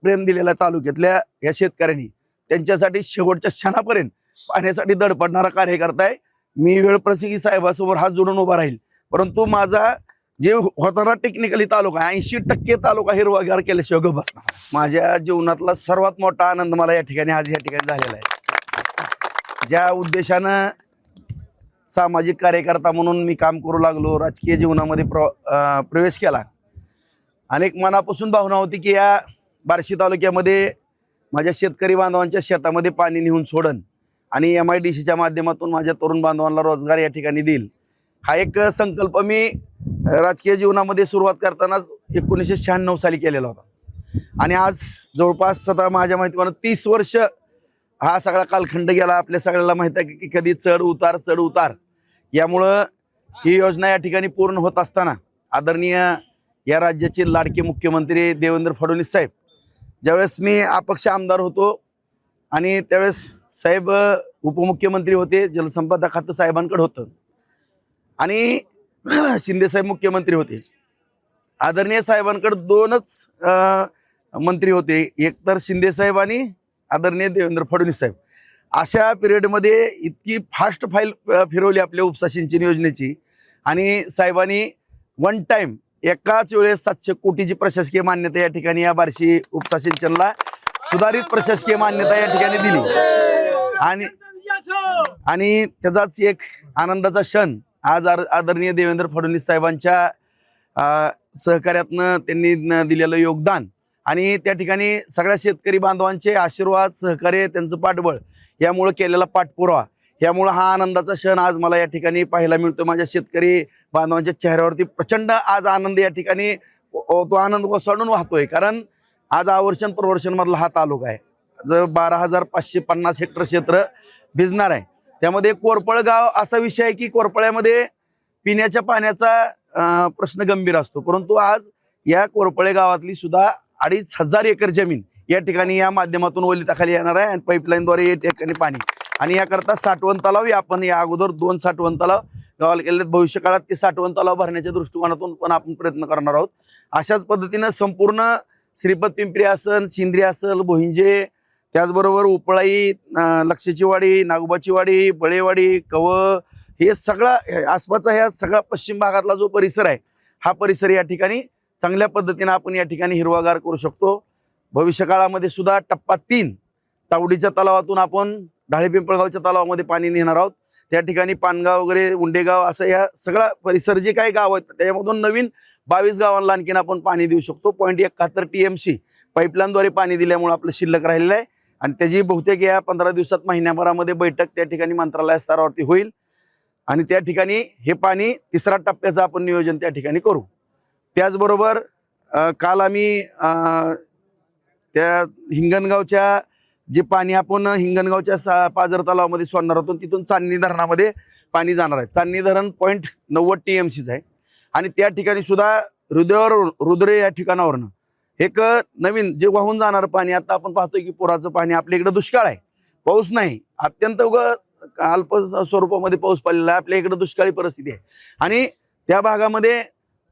प्रेम दिलेल्या तालुक्यातल्या या शेतकऱ्यांनी त्यांच्यासाठी शेवटच्या क्षणापर्यंत पाण्यासाठी धडपडणारा कार्यकर्ता आहे. मी वेळप्रसंगी साहेबासमोर हात जोडून उभा राहील, परंतु माझा जे होताना टेक्निकली तालुका 80% तालुका हिरवागार केल्याशिवाय गप्प बसणार. माझ्या जीवनातला सर्वात मोठा आनंद मला या ठिकाणी आज या ठिकाणी झालेला आहे. ज्या उद्देशानं सामाजिक कार्यकर्ता म्हणून मी काम करू लागलो, राजकीय जीवनामध्ये प्रवेश केला, अनेक मनापासून भावना होती की या बार्शी तालुक्यामध्ये माझ्या शेतकरी बांधवांच्या शेतामध्ये पाणी नेऊन सोडन आणि MIDCच्या माध्यमातून माझ्या तरुण बांधवांना रोजगार या ठिकाणी देईल. हा एक संकल्प मी राजकीय जीवनामध्ये सुरुवात करतानाच 1996 साली केलेला होता आणि आज जवळपास आता माझ्या माहितीप्रमाणे 30 वर्ष हा सगळा कालखंड गेला. आपल्या सगळ्याला माहिती आहे की कधी चढ उतार. यामुळं ही योजना या ठिकाणी पूर्ण होत असताना आदरणीय या राज्याचे लाडके मुख्यमंत्री देवेंद्र फडणवीस साहेब, ज्यावेळेस मी अपक्ष आमदार होतो आणि त्यावेळेस साहेब उपमुख्यमंत्री होते, जलसंपदा खातं साहेबांकडे होतं आणि शिंदे साहेब मुख्यमंत्री होते. आदरणीय साहेबांकडे 2च मंत्री होते, एक तर शिंदे साहेब आणि आदरणीय देवेंद्र फडणवीस साहेब. अशा पिरियडमध्ये इतकी फास्ट फाईल फिरवली आपल्या उपसा सिंचन योजनेची आणि साहेबांनी वन टाइम एकाच वेळेस 700 कोटीची प्रशासकीय मान्यता या ठिकाणी या बार्शी उपसा सिंचनला सुधारित प्रशासकीय मान्यता या ठिकाणी दिली आणि त्याचाच एक आनंदाचा क्षण आज आदरणीय देवेंद्र फडणवीस साहेबांच्या सहकार्यातनं त्यांनी दिलेलं योगदान आणि त्या ठिकाणी सगळ्या शेतकरी बांधवांचे आशीर्वाद, सहकार्य, त्यांचं पाठबळ, यामुळे केलेला पाठपुरावा, यामुळे हा आनंदाचा क्षण आज मला या ठिकाणी पाहायला मिळतो. माझ्या शेतकरी बांधवांच्या चेहऱ्यावरती प्रचंड आज आनंद या ठिकाणी तो आनंद ओसंडून वाहतोय. कारण आज आवर्षण प्रवर्षण मधला हा तालुका आहे, जो 12,550 हेक्टर क्षेत्र भिजणार आहे. त्यामध्ये कोरपळ गाव असा विषय आहे की कोरपळ्यामध्ये पिण्याच्या पाण्याचा प्रश्न गंभीर असतो, परंतु आज या कोरपळे गावातली सुद्धा 2,500 एकर जमीन या ठिकाणी या माध्यमातून ओलिताखाली येणार आहे आणि पाईपलाईनद्वारे या ठिकाणी पाणी आणि याकरता साठवण तलाव आपण या अगोदर 2 साठवण तलाव गावाला केले. भविष्य काळात ते साठवण तलाव भरण्याच्या दृष्टिकोनातून पण आपण प्रयत्न करणार आहोत. अशाच पद्धतीनं संपूर्ण श्रीपत पिंपरी असेल, शिंद्री असेल, भोहिंजे, त्याचबरोबर उपळाई, लक्षची वाडी, नागोबाची वाडी, बळेवाडी, कव, हे सगळा आसपासचा ह्या सगळा पश्चिम भागातला जो परिसर आहे हा परिसर या ठिकाणी चांगल्या पद्धतीने आपण या ठिकाणी हिरवागार करू शकतो. भविष्य काळामध्ये सुद्धा टप्पा 3 तावडीच्या तलावातून आपण ढाळे पिंपळगावच्या तलावामध्ये पाणी नेणार आहोत. त्या ठिकाणी पानगाव वगैरे, उंडेगाव असं या सगळा परिसर जे काही गाव आहेत त्याच्यामधून नवीन 22 गावांना आणखीन आपण पाणी देऊ शकतो. 0.71 TMC पाईपलाईनद्वारे पाणी दिल्यामुळे आपलं शिल्लक राहिलेलं आहे आणि त्याची बहुतेक या 15 दिवसात, महिन्याभरामध्ये बैठक त्या ठिकाणी मंत्रालय स्तरावरती होईल आणि त्या ठिकाणी हे पाणी 3ऱ्या टप्प्याचं आपण नियोजन त्या ठिकाणी करू. त्याचबरोबर काल आम्ही त्या हिंगणगावच्या जे पाणी आपण हिंगणगावच्या पाझर तलावामध्ये सोडणार होतो, तिथून चांदणी धरणामध्ये पाणी जाणार आहे. चांदणी धरण 0.90 TMCच आहे आणि त्या ठिकाणी सुद्धा रुद्रे या ठिकाणावरनं एक नवीन जे वाहून जाणार पाणी, आता आपण पाहतोय की पुराचं पाणी आपल्या इकडे दुष्काळ आहे, पाऊस नाही, अत्यंत अल्प स्वरूपामध्ये पाऊस पडलेला आहे. आपल्या इकडे दुष्काळी परिस्थिती आहे आणि त्या भागामध्ये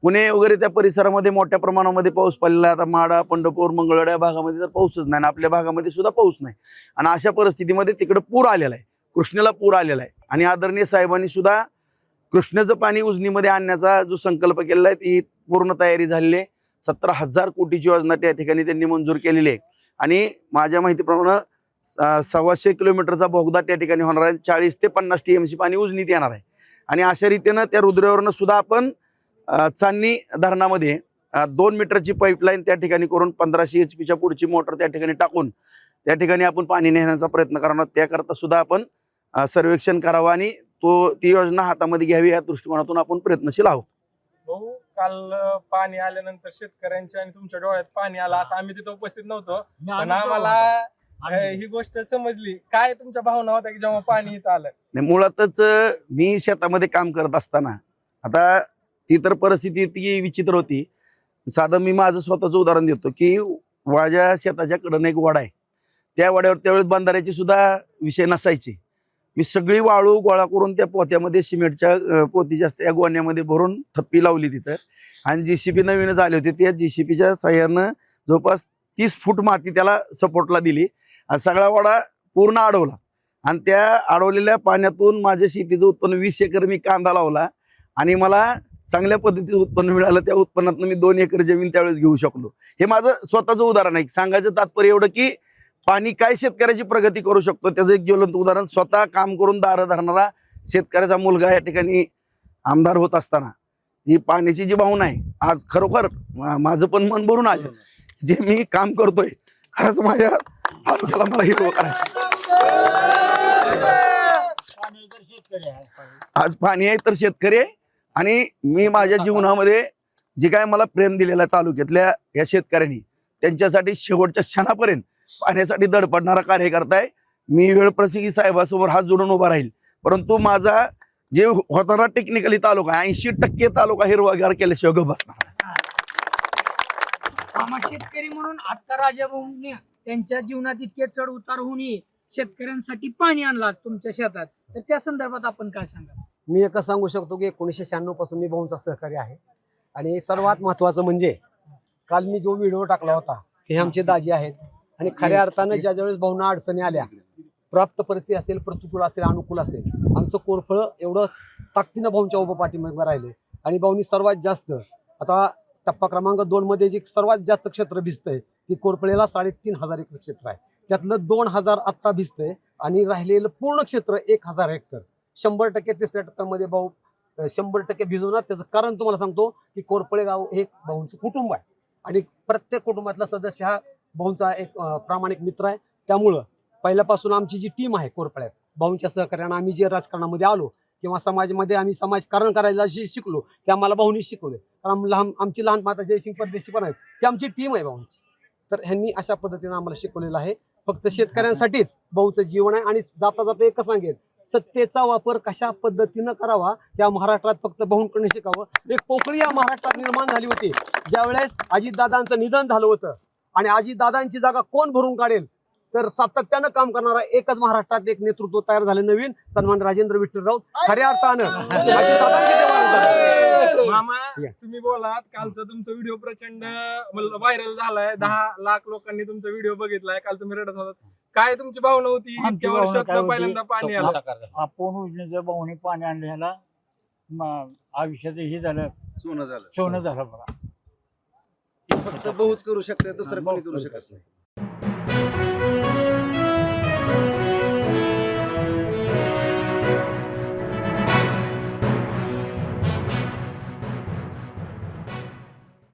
पुणे वगैरे त्या परिसरामध्ये मोठ्या प्रमाणामध्ये पाऊस पडलेला आहे. आता माडा, पंढरपूर, मंगळवेढा या भागामध्ये तर पाऊसच नाही, आपल्या भागामध्ये सुद्धा पाऊस नाही आणि अशा परिस्थितीमध्ये तिकडे पूर आलेला आहे, कृष्णेला पूर आलेला आहे आणि आदरणीय साहेबांनी सुद्धा कृष्णेचं पाणी उजनीमध्ये आणण्याचा जो संकल्प केलेला आहे ती पूर्ण तयारी झालेली आहे. 17,000 कोटीची योजना त्या ठिकाणी त्यांनी मंजूर केलेली आहे आणि माझ्या माहितीप्रमाणे 125 किलोमीटरचा बोगदा त्या ठिकाणी होणार आहे. 40 ते 50 TMC पाणी उजनीत येणार आहे आणि अशा रीतीनं त्या रुद्रेवरनं सुद्धा आपण चांदणी धरणामध्ये 2 मीटरची पाईपलाईन त्या ठिकाणी करून 1500 HP पुढची मोटर त्या ठिकाणी टाकून त्या ठिकाणी आपण पाणी नेण्याचा प्रयत्न करणार. त्याकरता सुद्धा आपण सर्वेक्षण करावं आणि ती योजना हातामध्ये घ्यावी या दृष्टिकोनातून आपण प्रयत्नशील आहोत. भाऊ, काल पाणी आल्यानंतर शेतकऱ्यांच्या आणि तुमच्या डोळ्यात पाणी आलं, असं आम्ही तिथं उपस्थित नव्हतो, पण आम्हाला ही गोष्ट समजली. काय तुमच्या भावना होत्या की जेव्हा पाणी इथं आलं? नाही, मुळातच मी शेतामध्ये काम करत असताना आता ती तर परिस्थिती इतकी विचित्र होती. साधं मी माझं स्वतःचं उदाहरण देतो की माझ्या शेताच्या कडनं एक वाडा आहे, त्या वाड्यावर त्यावेळेस बंधाऱ्याची सुद्धा विषय नसायचे. मी सगळी वाळू गोळा करून त्या पोत्यामध्ये, सिमेंटच्या पोती जास्त या गोण्यामध्ये भरून थप्पी लावली तिथं आणि JCB नवीनच आले होते. त्या JCBच्या साह्यानं जवळपास 30 फूट माती त्याला सपोर्टला दिली आणि सगळा वाडा पूर्ण अडवला आणि त्या अडवलेल्या पाण्यातून माझ्या शेतीचं उत्पन्न 20 एकर मी कांदा लावला आणि मला चांगल्या पद्धतीचं उत्पन्न मिळालं. त्या उत्पन्नातून मी 2 एकर जमीन त्यावेळेस घेऊ शकलो. हे माझं स्वतःचं उदाहरण आहे. सांगायचं तात्पर्य एवढं की पाणी काय शेतकऱ्याची प्रगती करू शकतो त्याचं एक ज्वलंत उदाहरण. स्वतः काम करून दारं धरणारा शेतकऱ्याचा मुलगा या ठिकाणी आमदार होत असताना ही पाण्याची जी भावना आहे आज खरोखर माझं पण मन भरून आलं. जे मी काम करतोय खरंच माझ्या तालुक्याला मला हिरवं करायचं. आज पाणी आहे तर शेतकरी आहे आणि मी माझ्या जीवनामध्ये जे काय मला प्रेम दिलेलं आहे तालुक्यातल्या या शेतकऱ्यांनी त्यांच्यासाठी शेवटच्या क्षणापर्यंत पाण्यासाठी धडपडणारा कार्यकर्ता आहे. मी वेळप्रसंगी साहेबासमोर हात जोडून उभा राहील. परंतु माझा जे होताना टेक्निकली तालुका 80% तालुका हिरवागार केल्याशिवाय गप्प बसणार. शेतकरी म्हणून आता राजाभाऊंनी त्यांच्या जीवनात इतके चढ उतार होऊनही शेतकऱ्यांसाठी पाणी आणलं आज तुमच्या शेतात, तर त्या संदर्भात आपण काय सांगा? मी एकच सांगू शकतो की 1996 पासून मी भाऊंचा सहकारी आहे आणि सर्वात महत्वाचं म्हणजे काल मी जो व्हिडिओ टाकला होता हे आमचे दाजी आहेत आणि खऱ्या अर्थानं ज्या ज्यावेळेस भाऊंना अडचणी आल्या, प्राप्त परिस्थिती असेल, प्रतिकूल असेल, अनुकूल असेल, आमचं कोरफळ एवढं ताकदीनं भाऊंच्या उभं पाठीमागे राहिले आणि भाऊंनी सर्वात जास्त आता टप्पा क्रमांक 2 मध्ये जे सर्वात जास्त क्षेत्र भिजतंय ती कोरफळेला 3,500 एकर क्षेत्र आहे. त्यातलं 2,000 आत्ता भिजतंय आणि राहिलेलं पूर्ण क्षेत्र 1,000 हेक्टर 100% तिसऱ्या टप्प्यामध्ये भाऊ 100% भिजवणार. त्याचं कारण तुम्हाला सांगतो की कोरफळे गाव हे भाऊंचं कुटुंब आहे आणि प्रत्येक कुटुंबातला सदस्य हा भाऊंचा एक प्रामाणिक मित्र आहे. त्यामुळं पहिल्यापासून आमची जी टीम आहे कोरफळ्यात भाऊंच्या सहकार्यानं आम्ही जे राजकारणामध्ये आलो किंवा समाजामध्ये आम्ही समाजकारण करायला शिकलो ते आम्हाला भाऊंनी शिकवले. कारण आमची लहान माता जयसिंग परदेशी पण आहेत ती आमची टीम आहे भाऊंची. तर ह्यांनी अशा पद्धतीने आम्हाला शिकवलेलं आहे. फक्त शेतकऱ्यांसाठीच भाऊचं जीवन आहे आणि जाता जाता एकच सांगेल, सत्तेचा वापर कशा पद्धतीनं करावा या महाराष्ट्रात फक्त भाऊंकडून शिकावं. एक पोकळी या महाराष्ट्रात निर्माण झाली होती ज्यावेळेस अजितदादांचं निधन झालं होतं आणि अजितदादांची जागा कोण भरून काढेल तर सातत्यानं काम करणारा एकच महाराष्ट्रात एक नेतृत्व तयार झालं नवीन, सन्मान राजेंद्र विठ्ठल राऊत. खऱ्या अर्थानं मामा तुम्ही बोलात कालचा तुमचा व्हिडिओ प्रचंड व्हायरल झालाय. 10 लाख लोकांनी तुमचा व्हिडिओ बघितलाय. काल तुम्ही रडत होतात. काय तुमची भावना होती इतक्या वर्षात पहिल्यांदा पाणी आलं? आपण उजनीचं भाऊनी पाणी आणलं ह्याला आयुष्याचं हे झालं, सोनं झालं बघा. फक्त भाऊच करू शकते, दुसरं कोणी करू शकत नाही.